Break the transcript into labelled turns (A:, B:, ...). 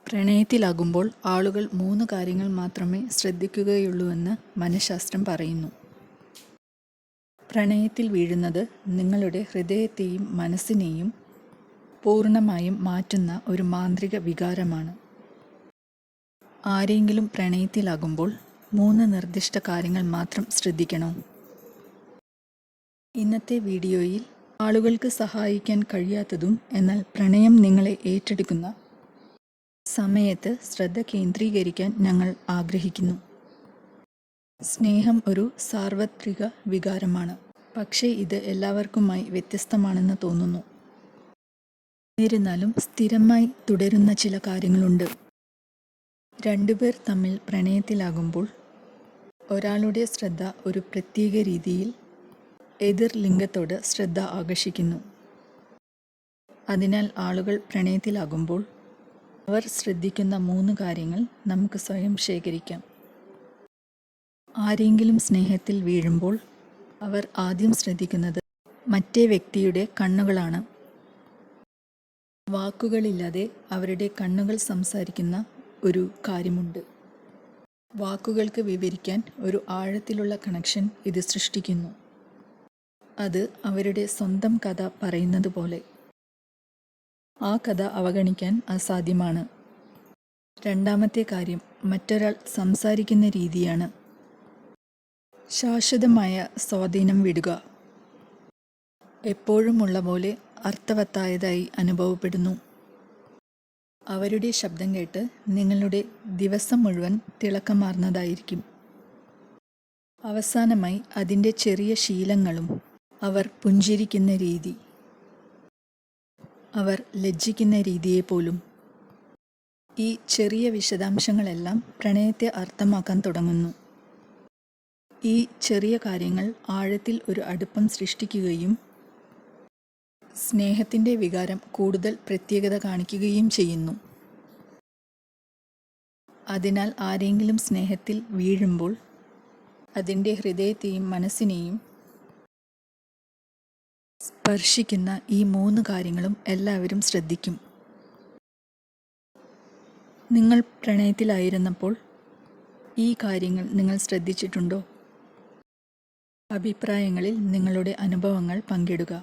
A: പ്രണയത്തിലാകുമ്പോൾ ആളുകൾ 3 കാര്യങ്ങൾ മാത്രമേ ശ്രദ്ധിക്കുകയുള്ളൂവെന്ന് മനഃശാസ്ത്രം പറയുന്നു. പ്രണയത്തിൽ വീഴുന്നത് നിങ്ങളുടെ ഹൃദയത്തെയും മനസ്സിനെയും പൂർണ്ണമായും മാറ്റുന്ന ഒരു മാന്ത്രിക വികാരമാണ്. ആരെങ്കിലും പ്രണയത്തിലാകുമ്പോൾ 3 നിർദ്ദിഷ്ട കാര്യങ്ങൾ മാത്രം ശ്രദ്ധിക്കണോ? ഇന്നത്തെ വീഡിയോയിൽ ആളുകൾക്ക് സഹായിക്കാൻ കഴിയാത്തതും എന്നാൽ പ്രണയം നിങ്ങളെ ഏറ്റെടുക്കുന്ന സമയത്ത് ശ്രദ്ധ കേന്ദ്രീകരിക്കാൻ ഞങ്ങൾ ആഗ്രഹിക്കുന്നു. സ്നേഹം ഒരു സാർവത്രിക വികാരമാണ്, പക്ഷേ ഇത് എല്ലാവർക്കുമായി വ്യത്യസ്തമാണെന്ന് തോന്നുന്നു. എന്നിരുന്നാലും സ്ഥിരമായി തുടരുന്ന ചില കാര്യങ്ങളുണ്ട്. 2 പേർ തമ്മിൽ പ്രണയത്തിലാകുമ്പോൾ ഒരാളുടെ ശ്രദ്ധ ഒരു പ്രത്യേക രീതിയിൽ എതിർ ലിംഗത്തോട് ശ്രദ്ധ ആകർഷിക്കുന്നു. അതിനാൽ ആളുകൾ പ്രണയത്തിലാകുമ്പോൾ അവർ ശ്രദ്ധിക്കുന്ന 3 കാര്യങ്ങൾ നമുക്ക് സ്വയം ശേഖരിക്കാം. ആരെങ്കിലും സ്നേഹത്തിൽ വീഴുമ്പോൾ അവർ ആദ്യം ശ്രദ്ധിക്കുന്നത് മറ്റേ വ്യക്തിയുടെ കണ്ണുകളാണ്. വാക്കുകളില്ലാതെ അവരുടെ കണ്ണുകൾ സംസാരിക്കുന്ന ഒരു കാര്യമുണ്ട്. വാക്കുകൾക്ക് വിവരിക്കാൻ ഒരു ആഴത്തിലുള്ള കണക്ഷൻ ഇത് സൃഷ്ടിക്കുന്നു. അത് അവരുടെ സ്വന്തം കഥ പറയുന്നത് പോലെ. ആ കഥ അവഗണിക്കാൻ അസാധ്യമാണ്. രണ്ടാമത്തെ കാര്യം മറ്റൊരാൾ സംസാരിക്കുന്ന രീതിയാണ്. ശാശ്വതമായ സ്വാധീനം വിടുക എപ്പോഴുമുള്ള പോലെ അർത്ഥവത്തായതായി അനുഭവപ്പെടുന്നു. അവരുടെ ശബ്ദം കേട്ട് നിങ്ങളുടെ ദിവസം മുഴുവൻ തിളക്കമാർന്നതായിരിക്കും. അവസാനമായി അതിൻ്റെ ചെറിയ ശീലങ്ങളും. അവർ പുഞ്ചിരിക്കുന്ന രീതി, അവർ ലജ്ജിക്കുന്ന രീതിയെപ്പോലും. ഈ ചെറിയ വിശദാംശങ്ങളെല്ലാം പ്രണയത്തെ അർത്ഥമാക്കാൻ തുടങ്ങുന്നു. ഈ ചെറിയ കാര്യങ്ങൾ ആഴത്തിൽ ഒരു അടുപ്പം സൃഷ്ടിക്കുകയും സ്നേഹത്തിൻ്റെ വികാരം കൂടുതൽ പ്രത്യേകത കാണിക്കുകയും ചെയ്യുന്നു. അതിനാൽ ആരെങ്കിലും സ്നേഹത്തിൽ വീഴുമ്പോൾ അതിൻ്റെ ഹൃദയത്തെയും മനസ്സിനെയും സ്പർശിക്കുന്ന ഈ 3 കാര്യങ്ങളും എല്ലാവരും ശ്രദ്ധിക്കും. നിങ്ങൾ പ്രണയത്തിലായിരുന്നപ്പോൾ ഈ കാര്യങ്ങൾ നിങ്ങൾ ശ്രദ്ധിച്ചിട്ടുണ്ടോ? അഭിപ്രായങ്ങളിൽ നിങ്ങളുടെ അനുഭവങ്ങൾ പങ്കിടുക.